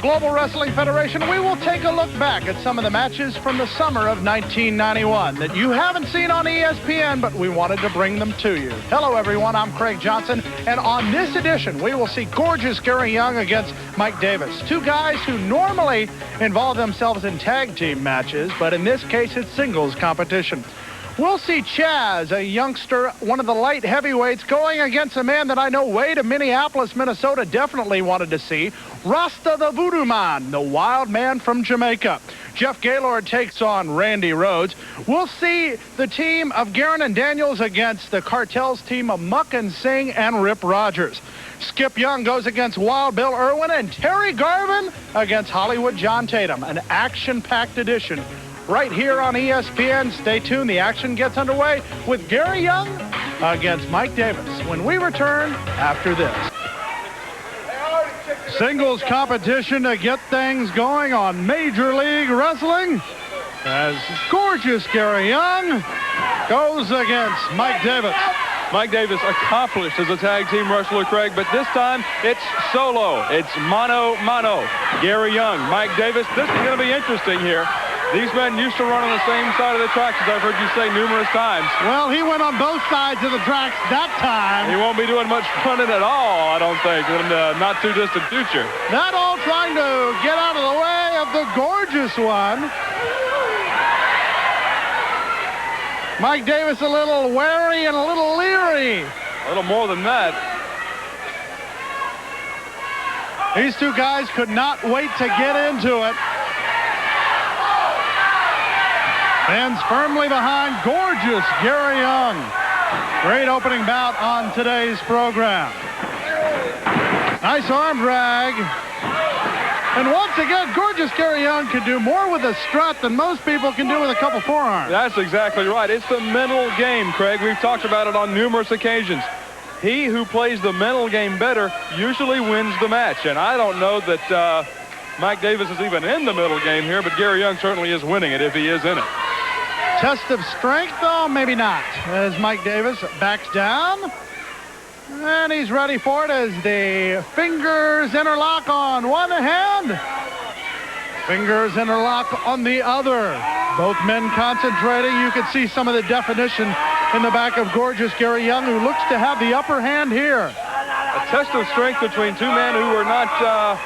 Global Wrestling Federation, we will take a look back at some of the matches from the summer of 1991 that you haven't seen on ESPN, but we wanted to bring them to you. Hello, everyone. I'm Craig Johnson, and on this edition, we will see gorgeous Gary Young against Mike Davis, two guys who normally involve themselves in tag team matches, but in this case, it's singles competition. We'll see Chaz, a youngster, one of the light heavyweights, going against a man that I know Wade of Minneapolis, Minnesota definitely wanted to see, Rasta the Voodoo Man, the wild man from Jamaica. Jeff Gaylord takes on Randy Rhodes. We'll see the team of Guerin and Daniels against the Cartel's team of Muck and Singh and Rip Rogers. Skip Young goes against Wild Bill Irwin, and Terry Garvin against Hollywood John Tatum. An action-packed edition right here on ESPN. Stay tuned. The action gets underway with Gary Young against Mike Davis when we return after this. Singles competition to get things going on Major League Wrestling as gorgeous Gary Young goes against Mike Davis. Mike Davis accomplished as a tag team wrestler, Craig, but this time it's solo. It's mano-mano. Gary Young, Mike Davis. This is going to be interesting here. These men used to run on the same side of the tracks, as I've heard you say numerous times. Well, he went on both sides of the tracks that time. He won't be doing much running at all, I don't think, in the not-too-distant future. Not all trying to get out of the way of the gorgeous one. Mike Davis a little wary and a little leery. A little more than that. These two guys could not wait to get into it. Stands firmly behind gorgeous Gary Young. Great opening bout on today's program. Nice arm drag. And once again, gorgeous Gary Young can do more with a strut than most people can do with a couple forearms. That's exactly right. It's the mental game, Craig. We've talked about it on numerous occasions. He who plays the mental game better usually wins the match. And I don't know that Mike Davis is even in the middle game here, but Gary Young certainly is winning it if he is in it. Test of strength, though, maybe not, as Mike Davis backs down. And he's ready for it as the fingers interlock on one hand. Fingers interlock on the other. Both men concentrating. You can see some of the definition in the back of gorgeous Gary Young, who looks to have the upper hand here. A test of strength between two men who are not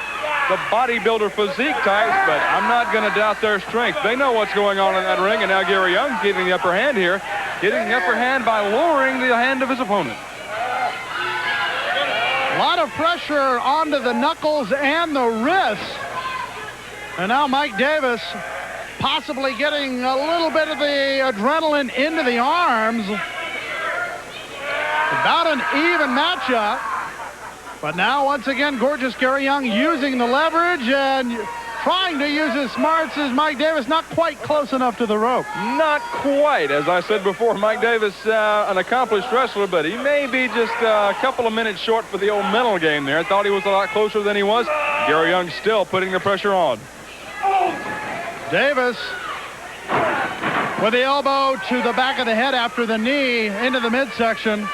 the bodybuilder physique types, but I'm not going to doubt their strength. They know what's going on in that ring, and now Gary Young's getting the upper hand here, getting the upper hand by lowering the hand of his opponent. A lot of pressure onto the knuckles and the wrists. And now Mike Davis possibly getting a little bit of the adrenaline into the arms. About an even matchup. But now, once again, gorgeous Gary Young using the leverage and trying to use his smarts as Mike Davis not quite close enough to the rope. Not quite. As I said before, Mike Davis, an accomplished wrestler, but he may be just a couple of minutes short for the old mental game there. I thought he was a lot closer than he was. Gary Young still putting the pressure on. Davis with the elbow to the back of the head after the knee into the midsection.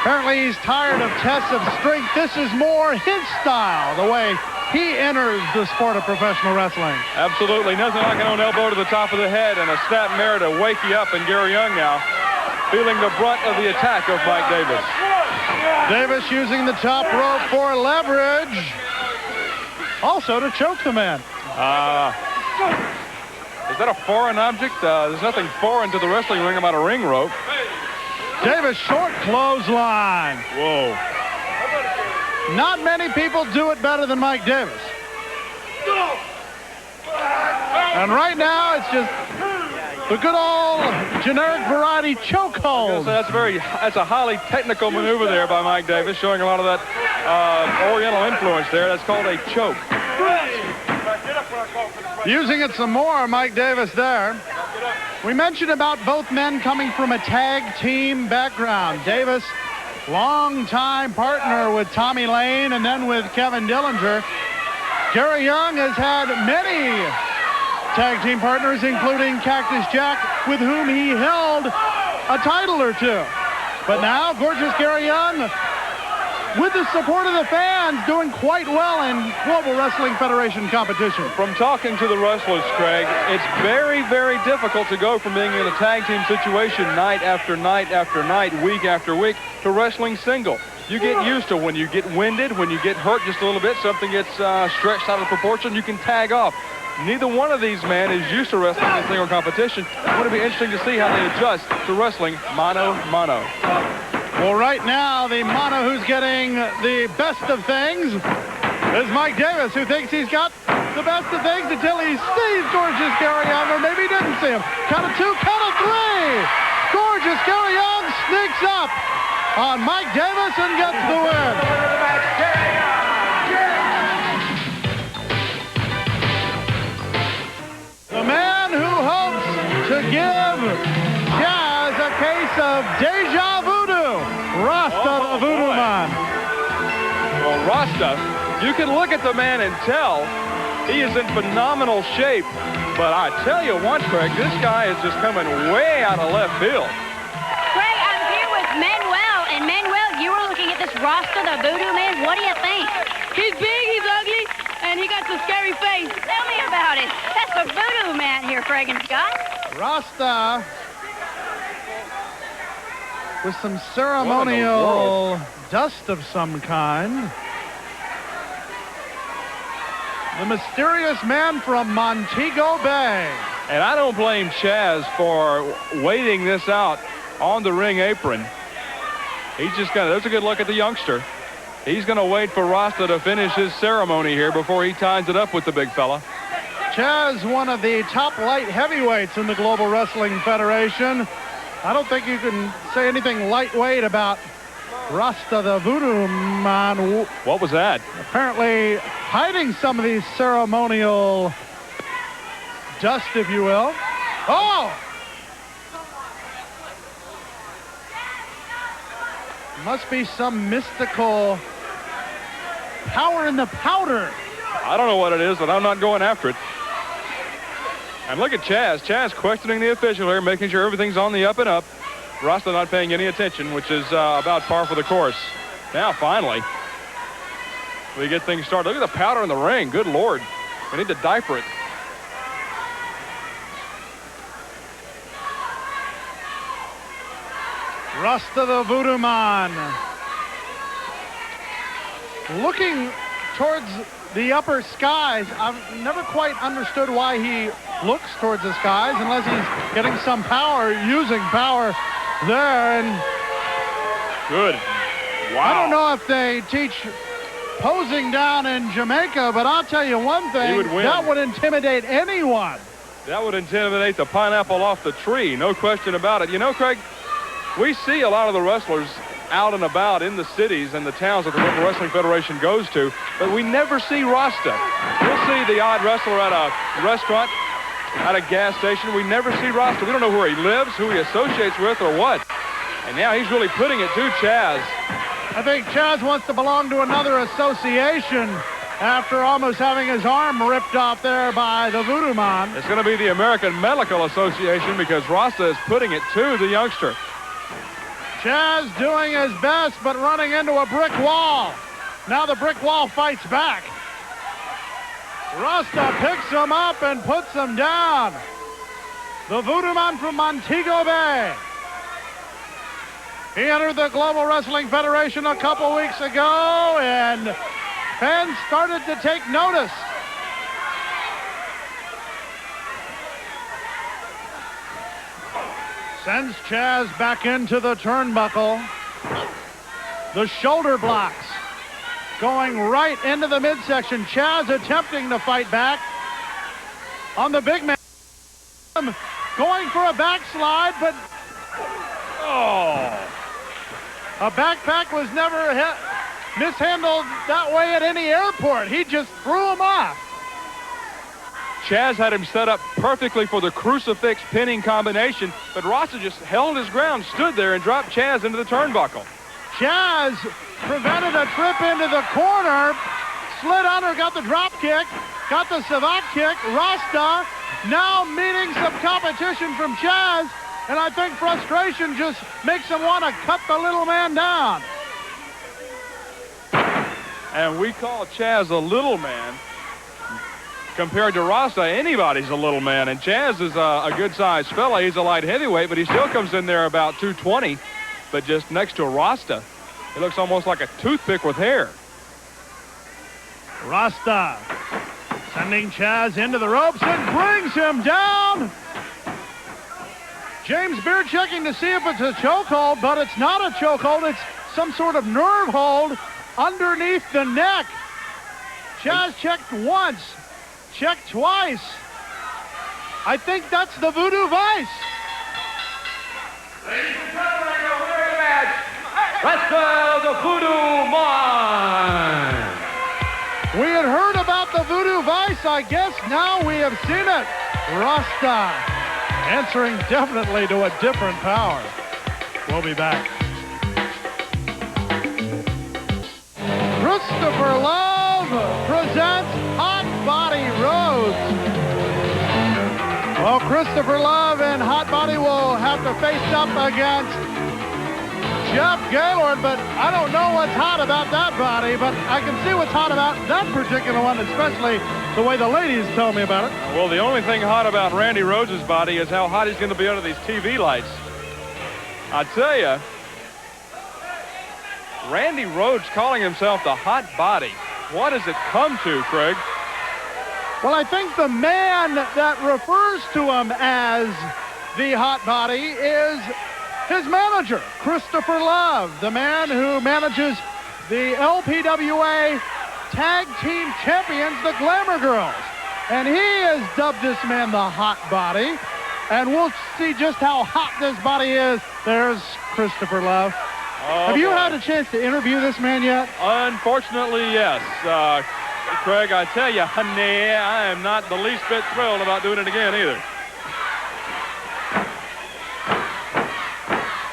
Apparently he's tired of tests of strength. This is more his style, the way he enters the sport of professional wrestling. Absolutely. Nothing like an own elbow to the top of the head and a snap mare to wake you up. And Gary Young now feeling the brunt of the attack of Mike Davis. Davis using the top rope for leverage. Also to choke the man. Is that a foreign object? There's nothing foreign to the wrestling ring about a ring rope. Davis short clothesline. Whoa. Not many people do it better than Mike Davis. And right now it's just the good old generic variety chokehold. That's a highly technical maneuver there by Mike Davis, showing a lot of that oriental influence there. That's called a choke. Using it some more, Mike Davis there. We mentioned about both men coming from a tag team background. Davis, longtime partner with Tommy Lane and then with Kevin Dillinger. Gary Young has had many tag team partners, including Cactus Jack, with whom he held a title or two. But now, gorgeous Gary Young with the support of the fans, doing quite well in Global Wrestling Federation competition. From talking to the wrestlers, Craig, it's very, very difficult to go from being in a tag team situation night after night after night, week after week, to wrestling single. You get used to when you get winded, when you get hurt just a little bit, something gets stretched out of proportion, you can tag off. Neither one of these men is used to wrestling in single competition. It's going to be interesting to see how they adjust to wrestling mano-mano. Well, right now, the mono who's getting the best of things is Mike Davis, who thinks he's got the best of things until he sees Gorgeous Gary Young, or maybe he didn't see him. Count of 2, count of 3. Gorgeous Gary Young sneaks up on Mike Davis and gets the win. The man who hopes to give Chaz a case of deja voodoo, Rasta the Voodoo Man. Well, Rasta, you can look at the man and tell he is in phenomenal shape. But I tell you what, Craig, this guy is just coming way out of left field. Craig, I'm here with Manuel. And Manuel, you were looking at this Rasta the Voodoo Man. What do you think? He's big, he's ugly, and he got the scary face. Tell me about it. That's the Voodoo Man here, Craig and Scott. Rasta with some ceremonial dust of some kind. The mysterious man from Montego Bay. And I don't blame Chaz for waiting this out on the ring apron. He's just going to, there's a good look at the youngster. He's going to wait for Rasta to finish his ceremony here before he ties it up with the big fella. Chaz, one of the top light heavyweights in the Global Wrestling Federation. I don't think you can say anything lightweight about Rasta the Voodoo Man. What was that? Apparently hiding some of these ceremonial dust, if you will. Oh! Must be some mystical power in the powder. I don't know what it is, but I'm not going after it. And look at Chaz. Chaz questioning the official here, making sure everything's on the up and up. Rasta not paying any attention, which is about par for the course. Now, finally, we get things started. Look at the powder in the ring. Good Lord. We need to diaper it. Rasta the Voodoo Man. Looking towards the upper skies. I've never quite understood why he looks towards the skies unless he's getting some power, using power there. And good. Wow. I don't know if they teach posing down in Jamaica, but I'll tell you one thing, that would intimidate anyone. That would intimidate the pineapple off the tree, no question about it. You know, Craig, we see a lot of the wrestlers out and about in the cities and the towns that the Global Wrestling Federation goes to, but we never see Rasta. We'll see the odd wrestler at a restaurant, at a gas station. We never see Rasta. We don't know where he lives, who he associates with, or what. And now he's really putting it to Chaz. I think Chaz wants to belong to another association after almost having his arm ripped off there by the Voodoo Man. It's going to be the American Medical Association because Rasta is putting it to the youngster. Chaz doing his best, but running into a brick wall. Now the brick wall fights back. Rasta picks him up and puts him down. The Voodoo Man from Montego Bay. He entered the Global Wrestling Federation a couple weeks ago, and fans started to take notice. Sends Chaz back into the turnbuckle. The shoulder blocks going right into the midsection. Chaz attempting to fight back on the big man. Going for a backslide, but a backpack was never mishandled that way at any airport. He just threw him off. Chaz had him set up perfectly for the crucifix pinning combination, but Rasta just held his ground, stood there, and dropped Chaz into the turnbuckle. Chaz prevented a trip into the corner, slid under, got the drop kick, got the savate kick. Rasta now meeting some competition from Chaz, and I think frustration just makes him want to cut the little man down. And we call Chaz a little man. Compared to Rasta, anybody's a little man. And Chaz is a good-sized fella. He's a light heavyweight, but he still comes in there about 220. But just next to Rasta, he looks almost like a toothpick with hair. Rasta sending Chaz into the ropes and brings him down. James Beard checking to see if it's a chokehold, but it's not a chokehold. It's some sort of nerve hold underneath the neck. Chaz checked once, checked twice. I think that's the Voodoo Vice. Ladies and gentlemen, the winner of the match, Rasta the Voodoo Mine. We had heard about the Voodoo Vice. I guess now we have seen it. Rasta answering definitely to a different power. We'll be back. Christopher Love presents Hot Body Rhodes. Well, Christopher Love and Hot Body will have to face up against Jeff Gaylord, but I don't know what's hot about that body, but I can see what's hot about that particular one, especially the way the ladies tell me about it. Well, the only thing hot about Randy Rhodes' body is how hot he's going to be under these TV lights. I tell you, Randy Rhodes calling himself the Hot Body. What does it come to, Craig? Well, I think the man that refers to him as the Hot Body is his manager, Christopher Love, the man who manages the LPWA Tag Team Champions, the Glamour Girls. And he has dubbed this man the Hot Body. And we'll see just how hot this body is. There's Christopher Love. Oh, have you boy. had a chance to interview this man yet? Unfortunately, yes. Craig, I tell you, honey, I am not the least bit thrilled about doing it again either.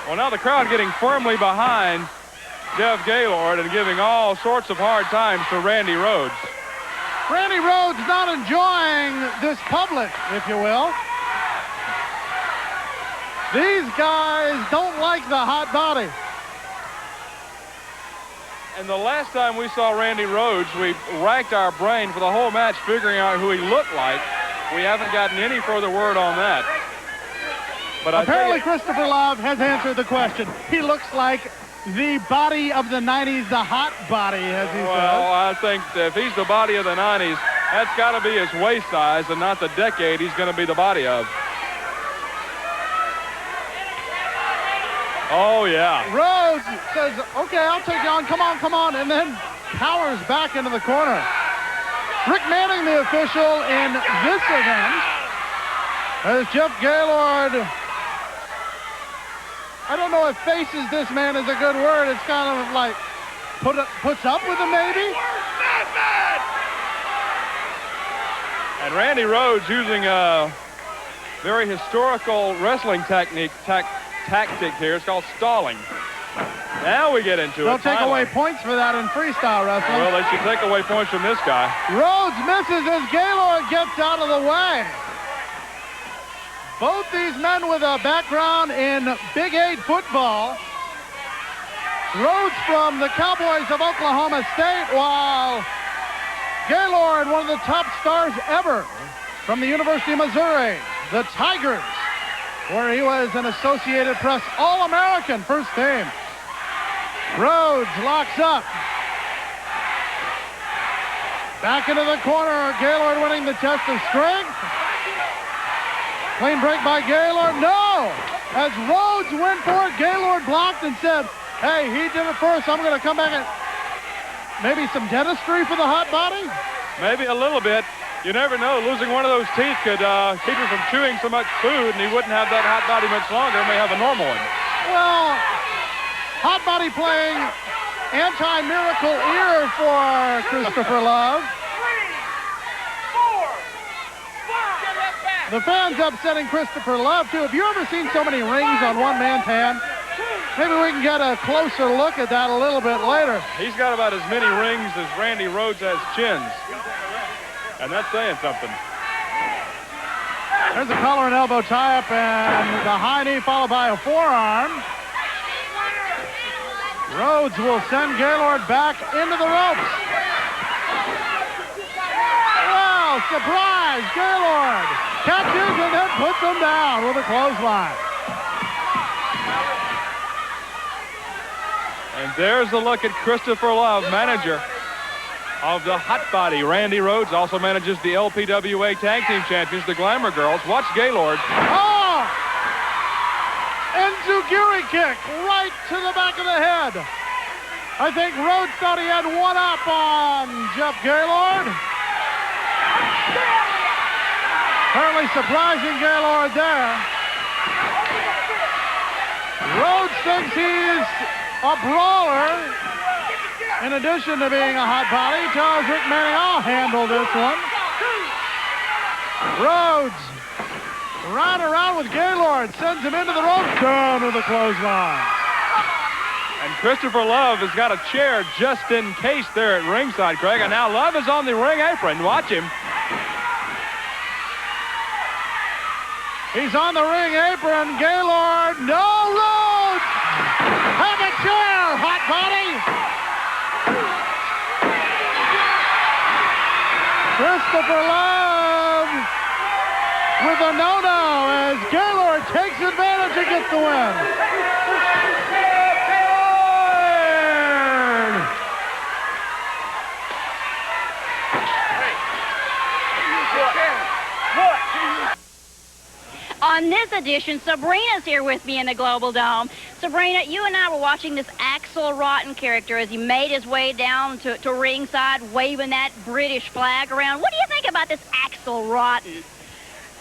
Well, now the crowd getting firmly behind Jeff Gaylord and giving all sorts of hard times to Randy Rhodes. Randy Rhodes not enjoying this public, if you will. These guys don't like the Hot Body. And the last time we saw Randy Rhodes, we racked our brain for the whole match figuring out who he looked like. We haven't gotten any further word on that. But apparently Christopher Love has answered the question. He looks like the body of the 90s, the Hot Body, as he says. Well, I think that if he's the body of the 90s, that's got to be his waist size and not the decade he's going to be the body of. Oh, yeah. Rhodes says, okay, I'll take you on. Come on, come on. And then powers back into the corner. Rick Manning, the official in this event, as Jeff Gaylord, I don't know if faces this man is a good word. It's kind of like puts up with him, maybe. And Randy Rhodes using a very historical wrestling tactic here. It's called stalling. Now we get into it. They'll take away points for that in freestyle wrestling. Well, they should take away points from this guy. Rhodes misses as Gaylord gets out of the way. Both these men with a background in Big 8 football. Rhodes from the Cowboys of Oklahoma State, while Gaylord, one of the top stars ever from the University of Missouri, the Tigers, where he was an Associated Press All-American first team. Rhodes locks up. Back into the corner, Gaylord winning the test of strength. Clean break by Gaylord. No! As Rhodes went for it, Gaylord blocked and said, hey, he did it first. I'm going to come back and maybe some dentistry for the Hot Body? Maybe a little bit. You never know. Losing one of those teeth could keep him from chewing so much food, and he wouldn't have that Hot Body much longer. He may have a normal one. Well, Hot Body playing anti-miracle ear for Christopher Love. The fans upsetting Christopher Love, too. Have you ever seen so many rings on one man's hand? Maybe we can get a closer look at that a little bit later. He's got about as many rings as Randy Rhodes has chins. And that's saying something. There's a collar and elbow tie-up and the high knee followed by a forearm. Rhodes will send Gaylord back into the ropes. surprise. Gaylord catches and then puts him down with a clothesline. And there's a look at Christopher Love, manager of the Hot Body. Randy Rhodes also manages the LPWA Tag Team Champions, the Glamour Girls. Watch Gaylord. Oh! Enzuguri kick right to the back of the head. I think Rhodes thought he had one up on Jeff Gaylord. Apparently surprising Gaylord there. Rhodes thinks he's a brawler. In addition to being a hot body, tells Rick Manning, I'll handle this one. Rhodes, right around with Gaylord, sends him into the ropes, down to the clothesline. And Christopher Love has got a chair just in case there at ringside, Craig. And now Love is on the ring apron. Watch him. He's on the ring apron. Gaylord, no, Rhodes! Have a chair, hot body! Christopher Love with a no-no as Gaylord takes advantage and gets the win. On this edition, Sabrina's here with me in the Global Dome. Sabrina, you and I were watching this Axel Rotten character as he made his way down to ringside, waving that British flag around. What do you think about this Axel Rotten?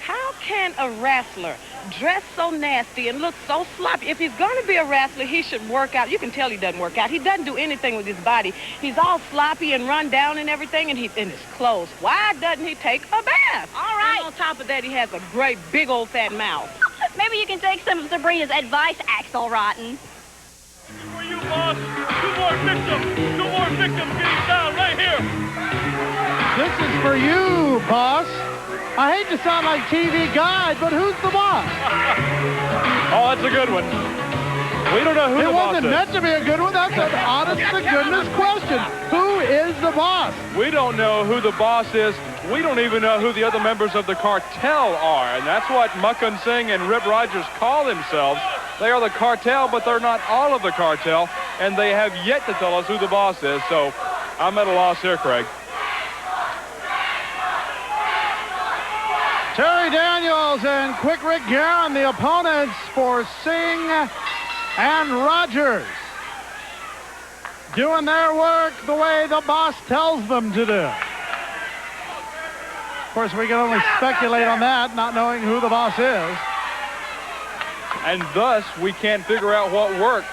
How can a wrestler dress so nasty and look so sloppy? If he's going to be a wrestler, he should work out. You can tell he doesn't work out. He doesn't do anything with his body. He's all sloppy and run down and everything, and he's in his clothes. Why doesn't he take a bath? All right. And on top of that, he has a great big old fat mouth. Maybe you can take some of Sabrina's advice, Axel Rotten. For you, boss. Two more victims getting down right here. This is for you, boss. I hate to sound like TV Guide, but who's the boss? Oh, that's a good one. We don't know who the boss is. It wasn't meant to be a good one. That's an honest-to-goodness question. Who is the boss? We don't know who the boss is. We don't even know who the other members of the cartel are. And that's what Mukund Singh and Rip Rogers call themselves. They are the cartel, but they're not all of the cartel. And they have yet to tell us who the boss is. So I'm at a loss here, Craig. Terry Daniels and Quick Rick Guerin, the opponents for Singh and Rogers. Doing their work the way the boss tells them to do. Of course, we can only speculate on that, not knowing who the boss is. And thus, we can't figure out what work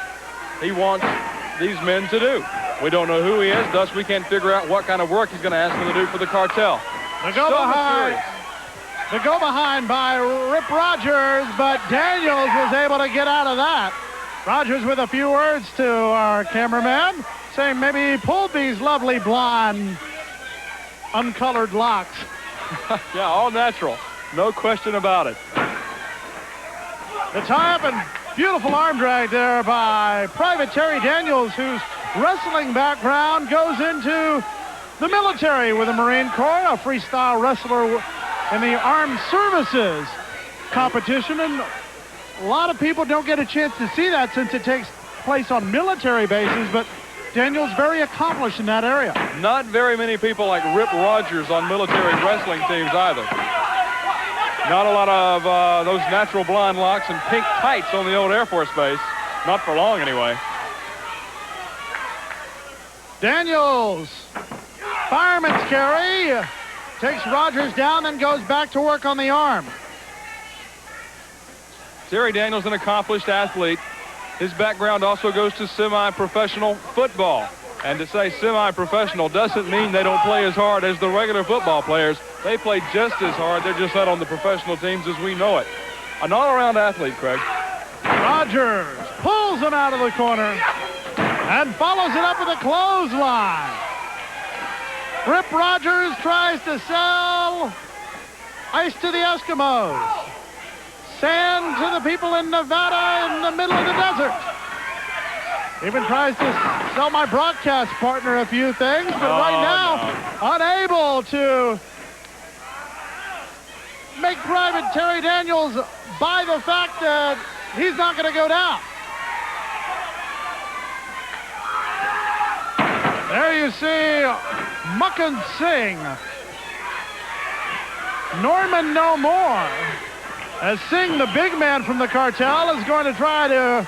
he wants these men to do. We don't know who he is, thus we can't figure out what kind of work he's going to ask them to do for the cartel. The go behind by Rip Rogers, but Daniels was able to get out of that. Rogers with a few words to our cameraman, saying maybe he pulled these lovely blonde, uncolored locks. Yeah, all natural. No question about it. The tie-up and beautiful arm drag there by Private Terry Daniels, whose wrestling background goes into the military with the Marine Corps, a freestyle wrestler in the Armed Services competition. And a lot of people don't get a chance to see that since it takes place on military bases, but Daniel's very accomplished in that area. Not very many people like Rip Rogers on military wrestling teams either. Not a lot of those natural blonde locks and pink tights on the old Air Force Base. Not for long, anyway. Daniels, fireman's carry, takes Rogers down, then goes back to work on the arm. Terry Daniels, an accomplished athlete. His background also goes to semi-professional football. And to say semi-professional doesn't mean they don't play as hard as the regular football players. They play just as hard. They're just not on the professional teams as we know it. An all-around athlete, Craig. Rogers pulls him out of the corner and follows it up with a clothesline. Rip Rogers tries to sell ice to the Eskimos, sand to the people in Nevada in the middle of the desert. Even tries to sell my broadcast partner a few things, but right now, unable to make Private Terry Daniels buy the fact that he's not going to go down. There you see Mukund Singh. Norman no more. As Singh, the big man from the cartel, is going to try to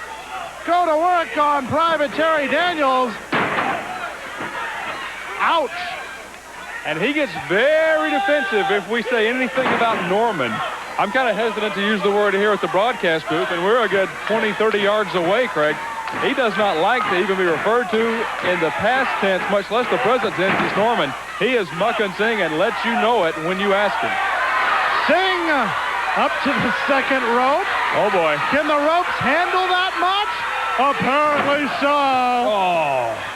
go to work on Private Terry Daniels. Ouch. And he gets very defensive if we say anything about Norman. I'm kind of hesitant to use the word here at the broadcast booth, and we're a good 20, 30 yards away, Craig. He does not like to even be referred to in the past tense, much less the present tense, as Norman. He is Mukund Singh and lets you know it when you ask him. Singh up to the second rope. Oh, boy. Can the ropes handle that much? Apparently so. Oh.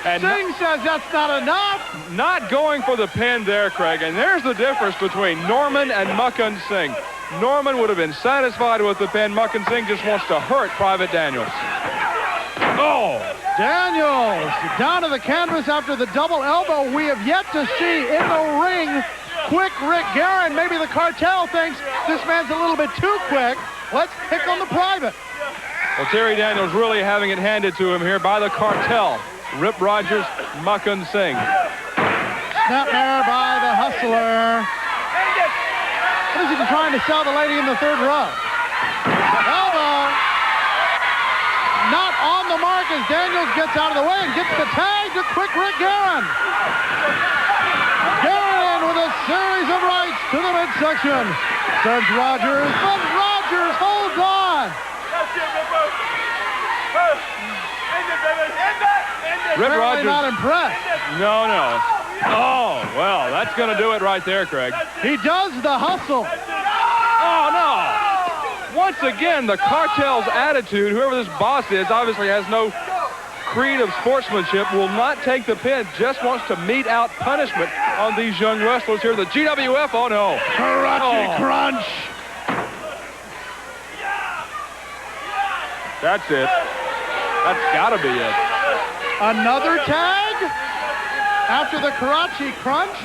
And Singh says that's not enough. Not going for the pin there, Craig. And there's the difference between Norman and Mukund Singh. Norman would have been satisfied with the pin. Mukund Singh just wants to hurt Private Daniels. Oh! Daniels down to the canvas after the double elbow. We have yet to see in the ring quick Rick Guerin. Maybe the cartel thinks this man's a little bit too quick. Let's pick on the Private. Well, Terry Daniels really having it handed to him here by the cartel. Rip Rogers, Mukund Singh. Snapmare by the Hustler. What is he trying to sell the lady in the third row? Elbow. Not on the mark as Daniels gets out of the way and gets the tag to quick Rick Guerin. Guerin with a series of rights to the midsection. Sends Rogers, but Rogers holds on. Rip Rogers. Not impressed. No. Oh, well, that's going to do it right there, Craig. He does the hustle. Oh, no. Once again, the cartel's attitude, whoever this boss is, obviously has no creed of sportsmanship, will not take the pin, just wants to mete out punishment on these young wrestlers here. The GWF, oh, no. Karachi crunch. That's it. That's got to be it. Another tag after the Karachi crunch.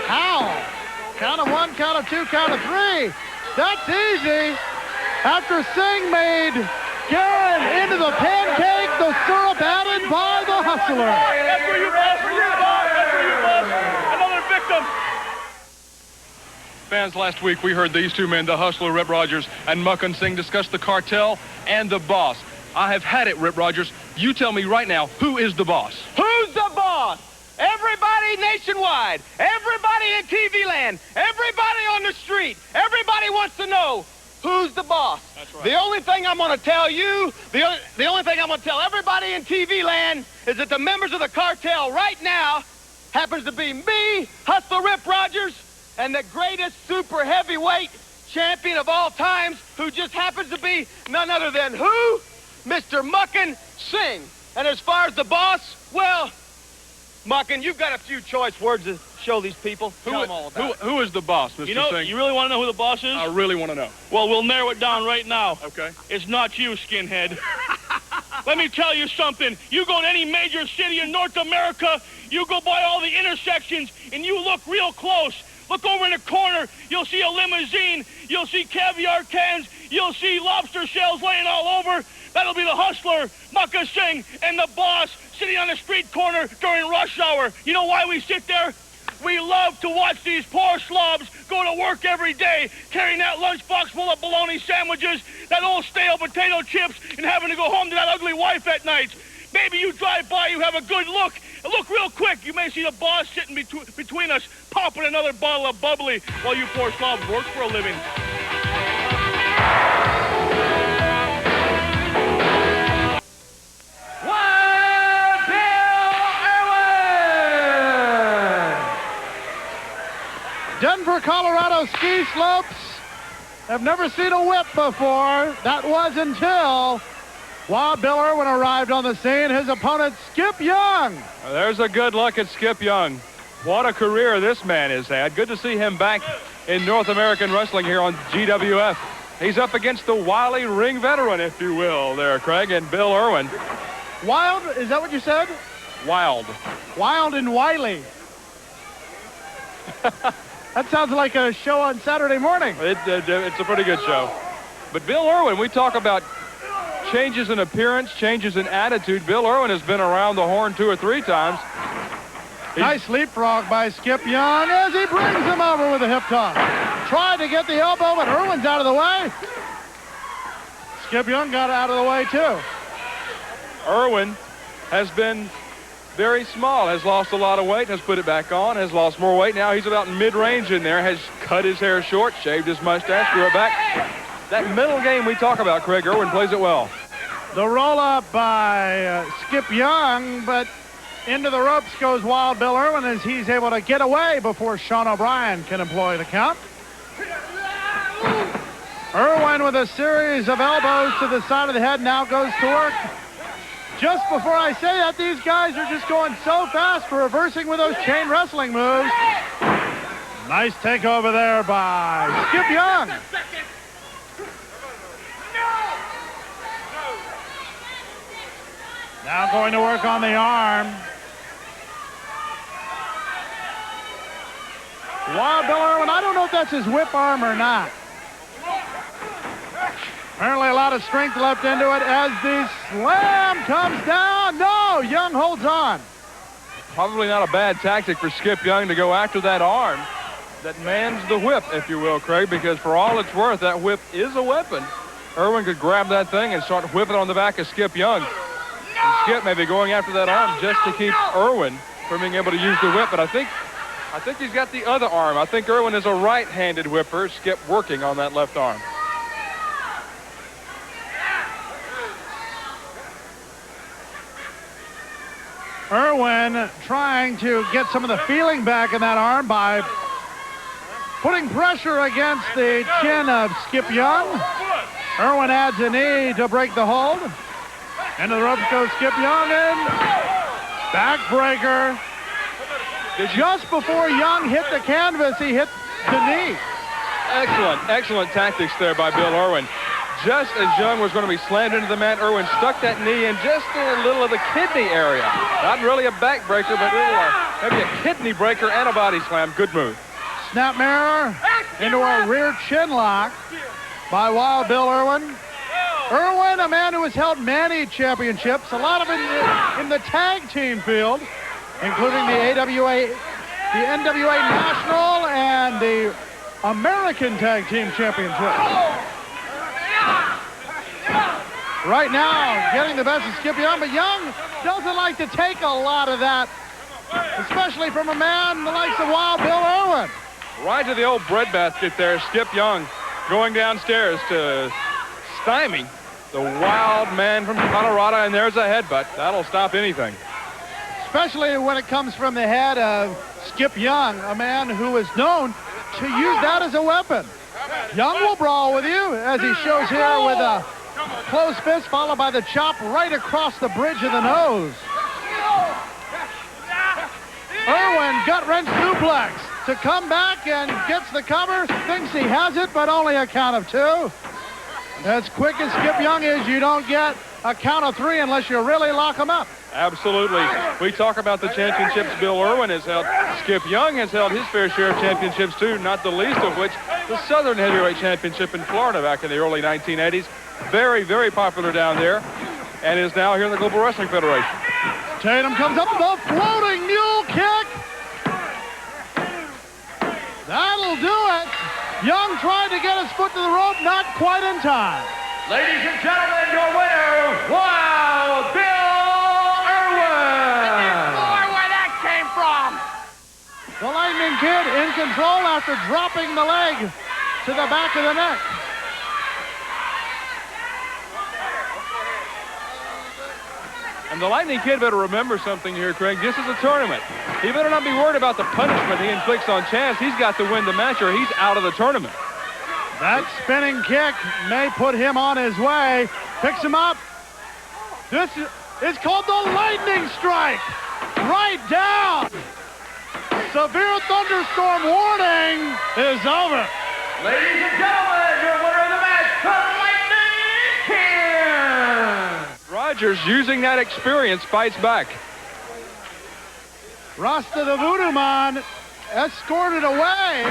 How? Count of one, count of two, count of three. That's easy. After Singh made Guerin into the pancake, the syrup added by the Hustler. That's where you boss. That's where you boss. Another victim. Fans, last week we heard these two men, the Hustler, Rip Rogers, and Mukund Singh, discuss the cartel and the boss. I have had it, Rip Rogers. You tell me right now, who is the boss? Who's the boss? Everybody nationwide, everybody in TV land, everybody on the street, everybody wants to know who's the boss. That's right. The only thing I'm going to tell you, the only thing I'm going to tell everybody in TV land is that the members of the cartel right now happens to be me, Hustler Rip Rogers, and the greatest super heavyweight champion of all times, who just happens to be none other than who? Mr. Mukund Singh. And as far as the boss, well, Mukund, you've got a few choice words to show these people. Tell them all about it. Who is the boss, Mr. You know, Singh? you really want to know who the boss is? I really want to know. Well, we'll narrow it down right now. Okay. It's not you, skinhead. Let me tell you something. You go to any major city in North America, you go by all the intersections, and you look real close. Look over in the corner, you'll see a limousine, you'll see caviar cans, you'll see lobster shells laying all over. That'll be the Hustler, Mukund Singh, and the boss sitting on the street corner during rush hour. You know why we sit there? We love to watch these poor slobs go to work every day, carrying that lunchbox full of bologna sandwiches, that old stale potato chips, and having to go home to that ugly wife at night. Maybe you drive by, you have a good look, and look real quick. You may see the boss sitting between us, popping another bottle of bubbly while you poor slobs work for a living. Denver, Colorado ski slopes have never seen a whip before. That was until Bill Irwin arrived on the scene. His opponent, Skip Young. There's a good look at Skip Young. What a career this man has had. Good to see him back in North American wrestling here on GWF. He's up against the wily ring veteran, if you will, there, Craig, and Bill Irwin. Wild, is that what you said? Wild. Wild and wily. That sounds like a show on Saturday morning. It's a pretty good show. But Bill Irwin, we talk about changes in appearance, changes in attitude. Bill Irwin has been around the horn 2 or 3 times. Nice leapfrog by Skip Young as he brings him over with a hip toss. Tried to get the elbow, but Irwin's out of the way. Skip Young got out of the way, too. Irwin has been very small, has lost a lot of weight, has put it back on, has lost more weight. Now he's about mid-range in there, has cut his hair short, shaved his mustache, grew it back. That middle game we talk about, Craig, Irwin plays it well. The roll-up by Skip Young, but into the ropes goes Wild Bill Irwin as he's able to get away before Sean O'Brien can employ the count. Irwin with a series of elbows to the side of the head now goes to work. Just before I say that, these guys are just going so fast, reversing with those chain wrestling moves. Nice takeover there by Skip Young. Now going to work on the arm. Wild Bill Irwin, I don't know if that's his whip arm or not. Apparently a lot of strength left into it as the slam comes down. No, Young holds on. Probably not a bad tactic for Skip Young to go after that arm that mans the whip, if you will, Craig, because for all it's worth, that whip is a weapon. Irwin could grab that thing and start whipping on the back of Skip Young. And Skip may be going after that arm just to keep Irwin from being able to use the whip, but I think he's got the other arm. I think Irwin is a right-handed whipper. Skip working on that left arm. Irwin trying to get some of the feeling back in that arm by putting pressure against the chin of Skip Young. Irwin adds a knee to break the hold. Into the ropes goes Skip Young and backbreaker. Just before Young hit the canvas, he hit the knee. Excellent tactics there by Bill Irwin. Just as Young was going to be slammed into the mat, Irwin stuck that knee in just a little of the kidney area. Not really a backbreaker, but maybe a kidney breaker and a body slam. Good move. Snap mirror into a rear chin lock by Wild Bill Irwin. Irwin, a man who has held many championships, a lot of it in the tag team field, including the AWA, the NWA National, and the American Tag Team Championship. Right now, getting the best of Skip Young, but Young doesn't like to take a lot of that, especially from a man the likes of Wild Bill Irwin. Right to the old breadbasket there, Skip Young going downstairs to stymie the wild man from Colorado, and there's a headbutt. That'll stop anything. Especially when it comes from the head of Skip Young, a man who is known to use that as a weapon. Young will brawl with you, as he shows here with a closed fist followed by the chop right across the bridge of the nose. Irwin gut-wrench suplex to come back and gets the cover. Thinks he has it, but only a count of 2. As quick as Skip Young is, you don't get a count of 3 unless you really lock him up. Absolutely. We talk about the championships Bill Irwin has held. Skip Young has held his fair share of championships too, not the least of which the Southern Heavyweight Championship in Florida back in the early 1980s. Very, very popular down there, and is now here in the Global Wrestling Federation. Tatum comes up with a floating mule kick. That'll do it. Young tried to get his foot to the rope, not quite in time. Ladies and gentlemen, your winner, Wild Bill Irwin. Where that came from. The Lightning Kid in control after dropping the leg to the back of the neck. And the Lightning Kid better remember something here, Craig. This is a tournament. He better not be worried about the punishment he inflicts on Chance. He's got to win the match or he's out of the tournament. That spinning kick may put him on his way. Picks him up. This is called the lightning strike. Right down. Severe thunderstorm warning is over. Ladies and gentlemen, your winner of the match, the Lightning Kid. Rogers, using that experience, fights back. Rasta the Voodoo Man escorted away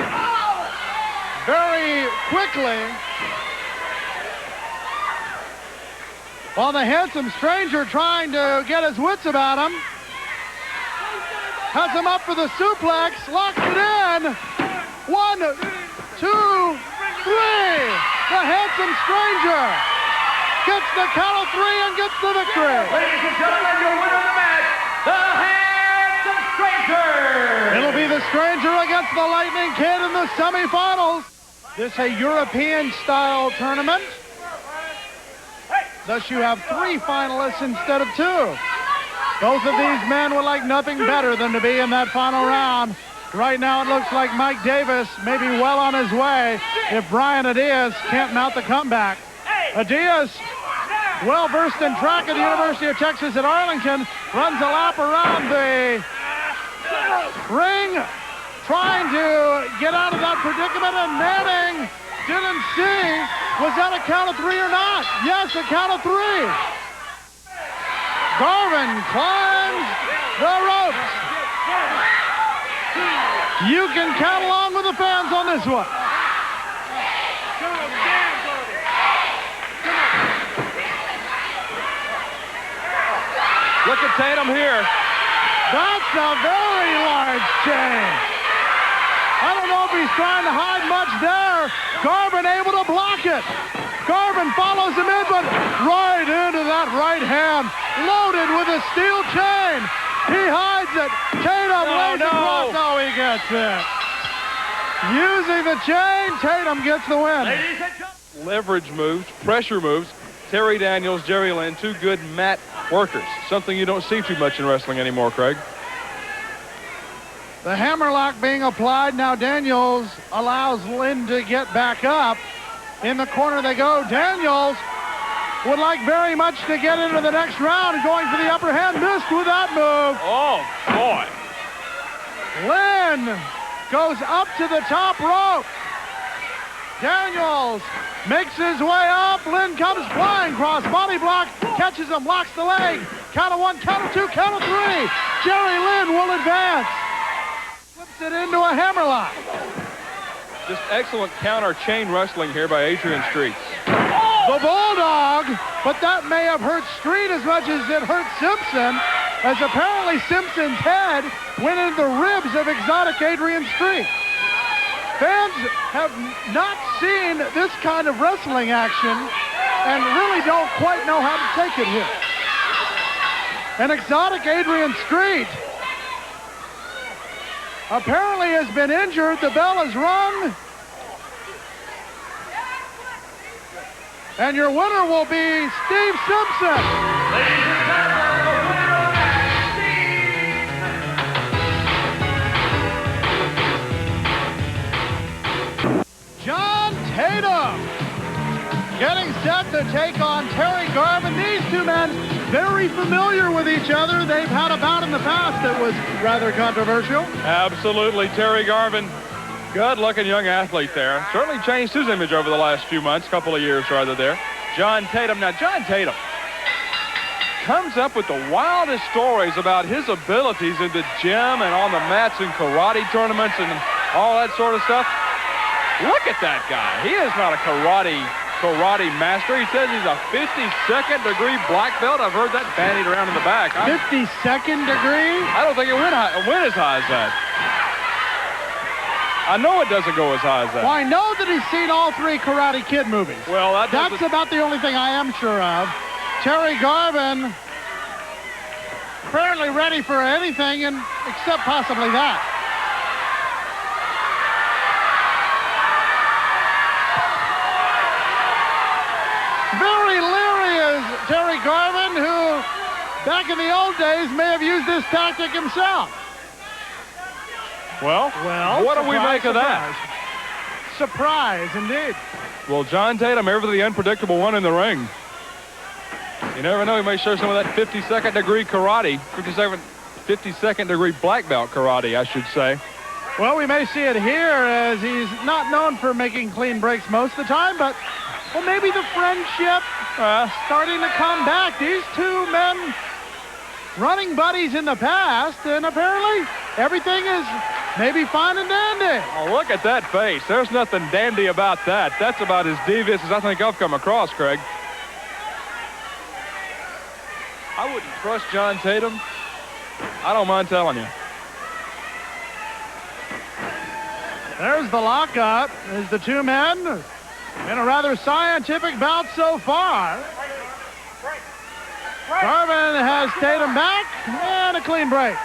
very quickly, while the handsome stranger trying to get his wits about him. Has him up for the suplex, locks it in. 1, 2, 3. The handsome stranger gets the count of 3 and gets the victory. Ladies and gentlemen, your winner of the match, the handsome stranger. It'll be the stranger against the Lightning Kid in the semifinals. This is a European-style tournament. Thus, you have 3 finalists instead of 2. Both of these men would like nothing better than to be in that final round. Right now, it looks like Mike Davis may be well on his way if Brian Adias can't mount the comeback. Adias, well-versed in track at the University of Texas at Arlington, runs a lap around the ring, trying to get out of that predicament, and Manning didn't see, was that a count of 3 or not? Yes, a count of 3. Garvin climbs the ropes. You can count along with the fans on this one. Look at Tatum here. That's a very large chain. I don't know if he's trying to hide much there. Garvin able to block it. Garvin follows him in, but right into that right hand, loaded with a steel chain. He hides it. Tatum lays across. Oh, he gets it. Using the chain, Tatum gets the win. Leverage moves, pressure moves. Terry Daniels, Jerry Lynn, 2 good mat workers. Something you don't see too much in wrestling anymore, Craig. The hammerlock being applied. Now Daniels allows Lynn to get back up. In the corner they go. Daniels would like very much to get into the next round, going for the upper hand. Missed with that move. Oh, boy. Lynn goes up to the top rope. Daniels makes his way up. Lynn comes flying cross body block, catches him, locks the leg. Count of 1, count of 2, count of 3. Jerry Lynn will advance. Flips it into a hammerlock. Just excellent counter chain wrestling here by Adrian Street. The Bulldog, but that may have hurt Street as much as it hurt Simpson, as apparently Simpson's head went into the ribs of exotic Adrian Street. Fans have not seen this kind of wrestling action and really don't quite know how to take it here. And exotic Adrian Street apparently has been injured. The bell is rung. And your winner will be Steve Simpson. Ladies and gentlemen, the winner of the match, Steve. John Tatum getting set to take on Terry Garvin. These 2 men very familiar with each other. They've had a bout in the past that was rather controversial. Absolutely. Terry Garvin, good-looking young athlete there. Certainly changed his image over the last few months, couple of years rather there. John Tatum. Now, John Tatum comes up with the wildest stories about his abilities in the gym and on the mats in karate tournaments and all that sort of stuff. Look at that guy. He is not a karate master. He says he's a 52nd degree black belt. I've heard that bandied around in the back. 52nd degree? I don't think it went as high as that. I know it doesn't go as high as that. Well, I know that he's seen all 3 Karate Kid movies. Well, that's about the only thing I am sure of. Terry Garvin apparently ready for anything except possibly that. Very leery is Terry Garvin, who back in the old days may have used this tactic himself. Well, what do we make of that? Surprise, indeed. Well, John Tatum, ever the unpredictable one in the ring. You never know, he may show some of that 52nd degree karate, 52nd degree black belt karate, I should say. Well, we may see it here, as he's not known for making clean breaks most of the time, but well, maybe the friendship starting to come back. These 2 men running buddies in the past, and apparently everything is Maybe fine and dandy. Oh, look at that face. There's nothing dandy about that. That's about as devious as I think I've come across, Craig. I wouldn't trust John Tatum. I don't mind telling you. There's the lockup as the two men in a rather scientific bout so far. Garvin has Tatum back and a clean break.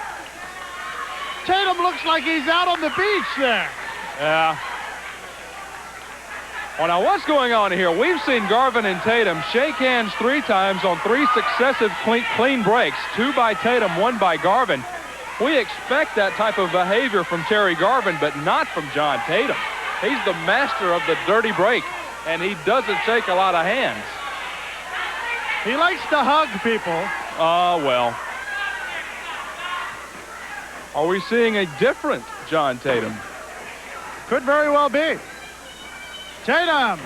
Tatum looks like he's out on the beach there. Yeah. Well, now what's going on here? We've seen Garvin and Tatum shake hands 3 times on 3 successive clean breaks. 2 by Tatum, 1 by Garvin. We expect that type of behavior from Terry Garvin, but not from John Tatum. He's the master of the dirty break, and he doesn't shake a lot of hands. He likes to hug people. Well. Are we seeing a different John Tatum? Could very well be. Tatum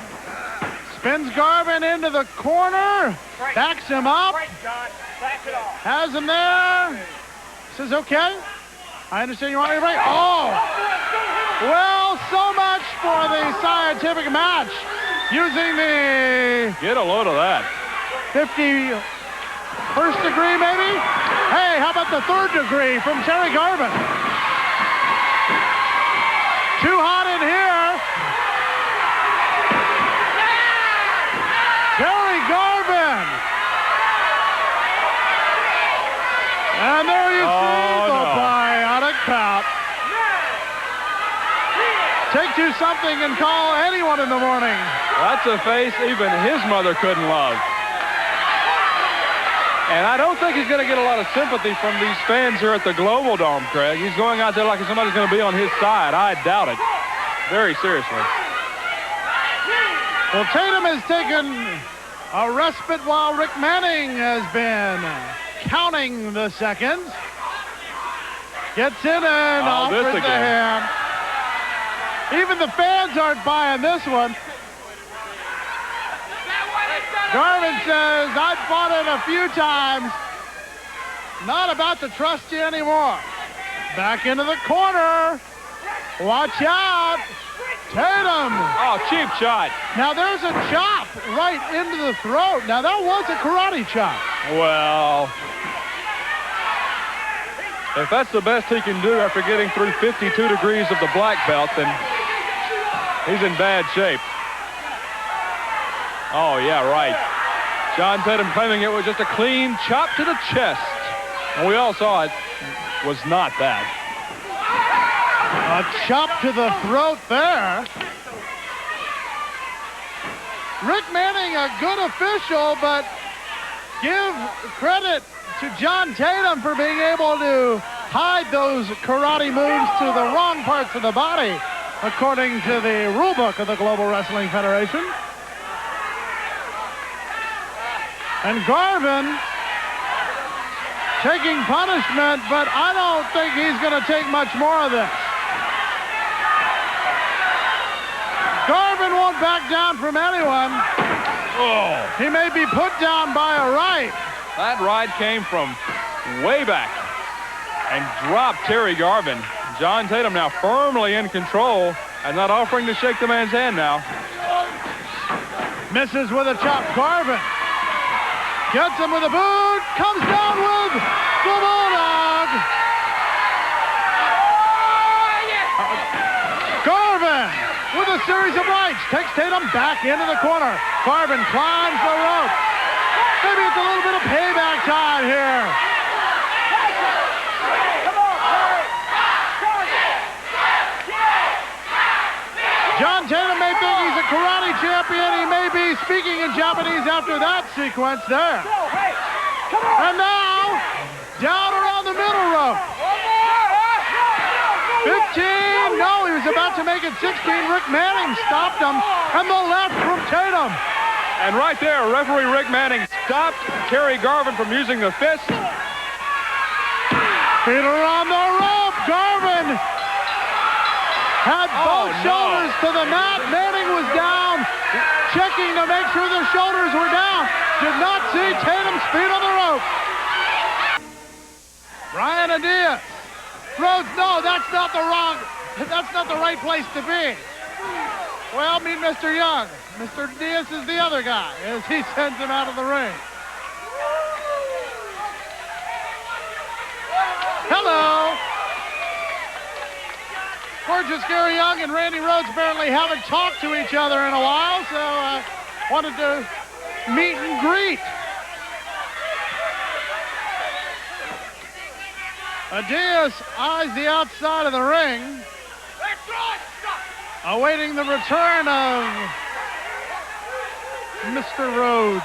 spins Garvin into the corner, backs him up, has him there, says, okay, I understand you want me to break. Oh, well, so much for the scientific match using the... Get a load of that. 51st degree, maybe? Hey, how about the 3rd degree from Terry Garvin? Too hot in here. Terry Garvin. And there you see the biotic pout. Take 2 something and call anyone in the morning. That's a face even his mother couldn't love. And I don't think he's going to get a lot of sympathy from these fans here at the Global Dome, Craig. He's going out there like somebody's going to be on his side. I doubt it. Very seriously. Well, Tatum has taken a respite while Rick Manning has been counting the seconds. Gets in and offers the hand. Even the fans aren't buying this one. Garvin says, I've fought it a few times. Not about to trust you anymore. Back into the corner. Watch out. Tatum. Oh, cheap shot. Now there's a chop right into the throat. Now that was a karate chop. Well, if that's the best he can do after getting through 52 degrees of the black belt, then he's in bad shape. Oh, yeah, right. John Tatum claiming it was just a clean chop to the chest. And we all saw it was not that. A chop to the throat there. Rick Manning, a good official, but give credit to John Tatum for being able to hide those karate moves to the wrong parts of the body, according to the rule book of the Global Wrestling Federation. And Garvin taking punishment, but I don't think he's going to take much more of this. Garvin won't back down from anyone. Oh. He may be put down by a right. That right came from way back and dropped Terry Garvin. John Tatum now firmly in control and not offering to shake the man's hand now. Misses with a chop. Garvin gets him with a boot. Comes down with the Bulldog. Garvin with a series of rights. Takes Tatum back into the corner. Garvin climbs the rope. Maybe it's a little bit of payback time here. John Tatum may think he's a karate champion. He may be speaking in Japanese after that sequence there. And now, down around the middle rope. 15, no, he was about to make it 16. Rick Manning stopped him, and the left from Tatum. And right there, referee Rick Manning stopped Terry Garvin from using the fist. Feet are on the rope. Garvin had both shoulders to the mat. Manning was down, checking to make sure the shoulders were down. Did not see Tatum's feet on the rope. Brian Adias Rhodes, no, that's not the right place to be. Well, meet Mr. Young. Mr. Diaz is the other guy as he sends him out of the ring. Hello. Gorgeous Gary Young and Randy Rhodes apparently haven't talked to each other in a while, so wanted to meet and greet. Diaz eyes the outside of the ring, awaiting the return of Mr. Rhodes.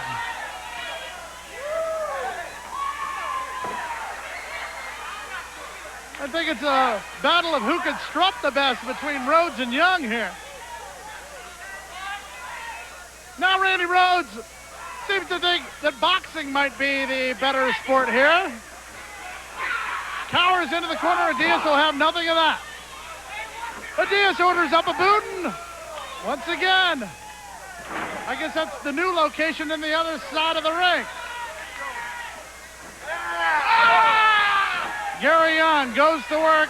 I think it's a battle of who could strut the best between Rhodes and Young here. Now Randy Rhodes seems to think that boxing might be the better sport here. Cowers into the corner, and Diaz will have nothing of that. But Diaz orders up a boot, and once again, I guess that's the new location in the other side of the ring. Gary Young goes to work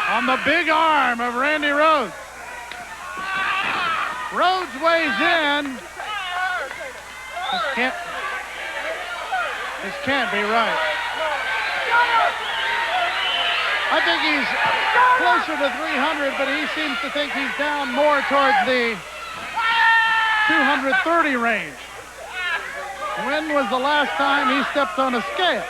on the big arm of Randy Rhodes. Rhodes weighs in. This can't be right. I think he's closer to 300, but he seems to think he's down more towards the 230 range. When was the last time he stepped on a scale?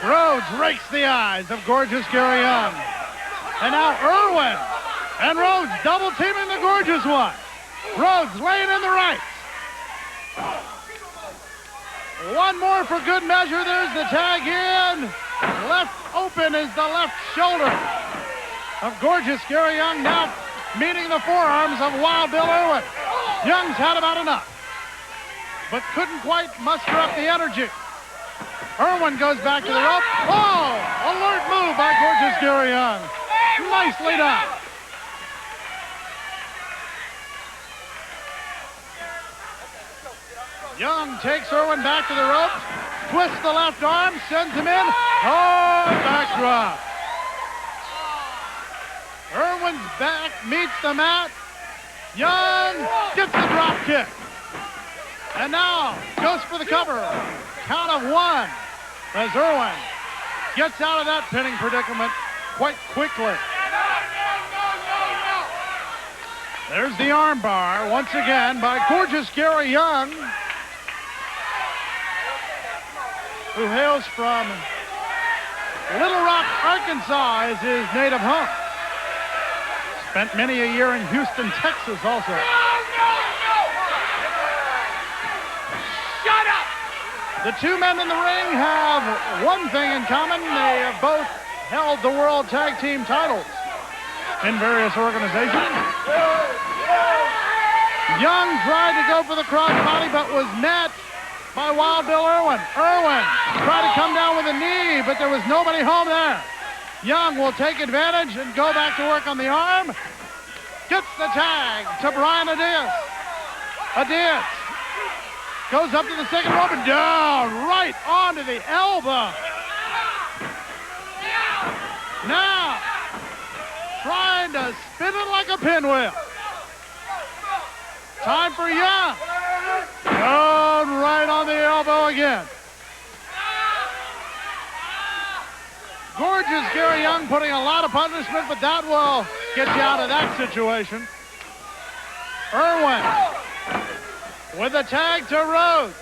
Rhodes rakes the eyes of gorgeous Gary Young. And now Irwin and Rhodes double teaming the gorgeous one. Rhodes laying in the rights. One more for good measure. There's the tag in. Left open is the left shoulder of gorgeous Gary Young, now meeting the forearms of Wild Bill Irwin. Young's had about enough, but couldn't quite muster up the energy. Irwin goes back to the rope. Oh, alert move by gorgeous Gary Young. Nicely done. Young takes Irwin back to the rope, twists the left arm, sends him in. Oh, backdrop. Irwin's back meets the mat. Young gets the drop kick. And now goes for the cover. Count of one as Irwin gets out of that pinning predicament quite quickly. There's the armbar once again by gorgeous Gary Young, who hails from Little Rock, Arkansas, is his native home. Spent many a year in Houston, Texas also. Shut up! The two men in the ring have one thing in common. They have both held the World Tag Team titles in various organizations. Young tried to go for the crossbody, but was met by Wild Bill Irwin. Irwin tried to come down with a knee, but there was nobody home there. Young will take advantage and go back to work on the arm. Gets the tag to Brian Adias. Adias goes up to the second rope and down right onto the elbow. Now, trying to spin it like a pinwheel. Time for Young. Down right on the elbow again. Gorgeous Gary Young putting a lot of punishment, but that will get you out of that situation. Irwin with a tag to Rhodes.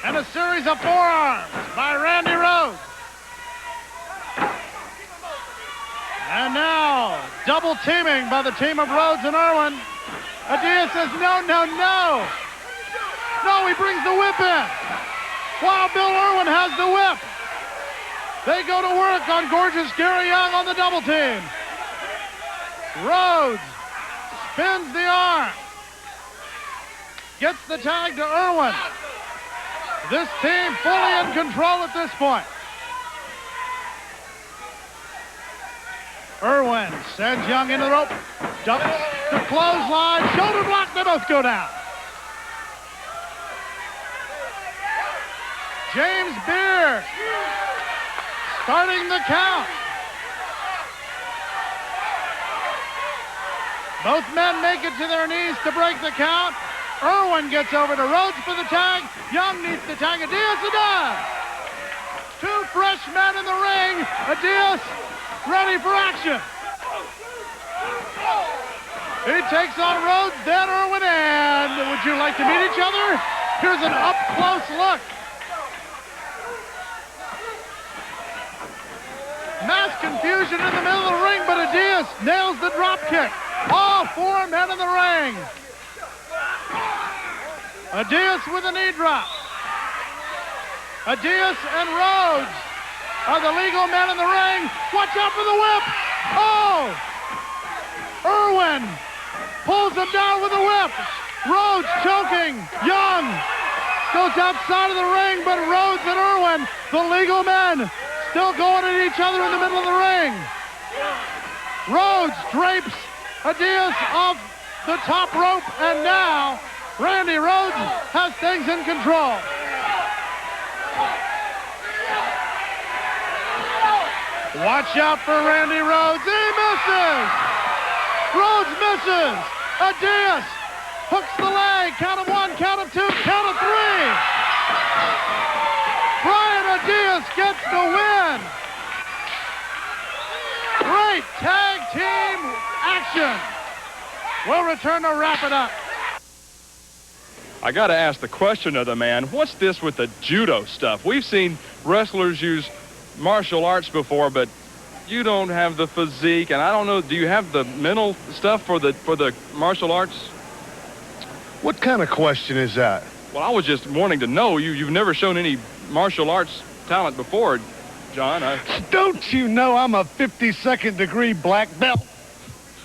And a series of forearms by Randy Rhodes. And now, double teaming by the team of Rhodes and Irwin. Adias says, no, no, no. No, he brings the whip in. Wild Bill Irwin has the whip. They go to work on gorgeous Gary Young on the double team. Rhodes spins the arm. Gets the tag to Irwin. This team fully in control at this point. Irwin sends Young into the rope. Dumps the clothesline. Shoulder block. They both go down. James Beard starting the count. Both men make it to their knees to break the count. Irwin gets over to Rhodes for the tag. Young needs to tag Adias and does. Two fresh men in the ring. Adias ready for action. He takes on Rhodes, then Irwin, and would you like to meet each other? Here's an up-close look. Mass confusion in the middle of the ring, but Adias nails the drop kick. All four men in the ring. Adias with a knee drop. Adias and Rhodes are the legal men in the ring. Watch out for the whip. Oh! Irwin pulls him down with a whip. Rhodes choking. Young goes outside of the ring, but Rhodes and Irwin, the legal men, still going at each other in the middle of the ring. Rhodes drapes Adias off the top rope, and now Randy Rhodes has things in control. Watch out for Randy Rhodes. He misses. Rhodes misses. Adias hooks the leg. Count of one, count of two, count of three. Brian Adias gets the win. Great tag team action. We'll return to wrap it up. I got to ask the question of the man, what's this with the judo stuff? We've seen wrestlers use martial arts before, but you don't have the physique, and I don't know, do you have the mental stuff for the martial arts? What kind of question is that? Well, I was just wanting to know. You've never shown any martial arts talent before, John. Don't you know I'm a 52nd degree black belt?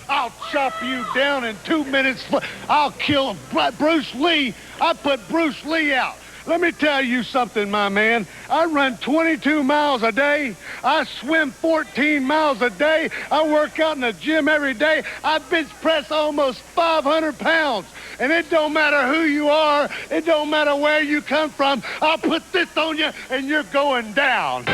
I'll chop you down in 2 minutes. I'll kill Bruce Lee. I put Bruce Lee out. Let me tell you something, my man. I run 22 miles a day. I swim 14 miles a day. I work out in the gym every day. I bench press almost 500 pounds. And it don't matter who you are. It don't matter where you come from. I'll put this on you, and you're going down.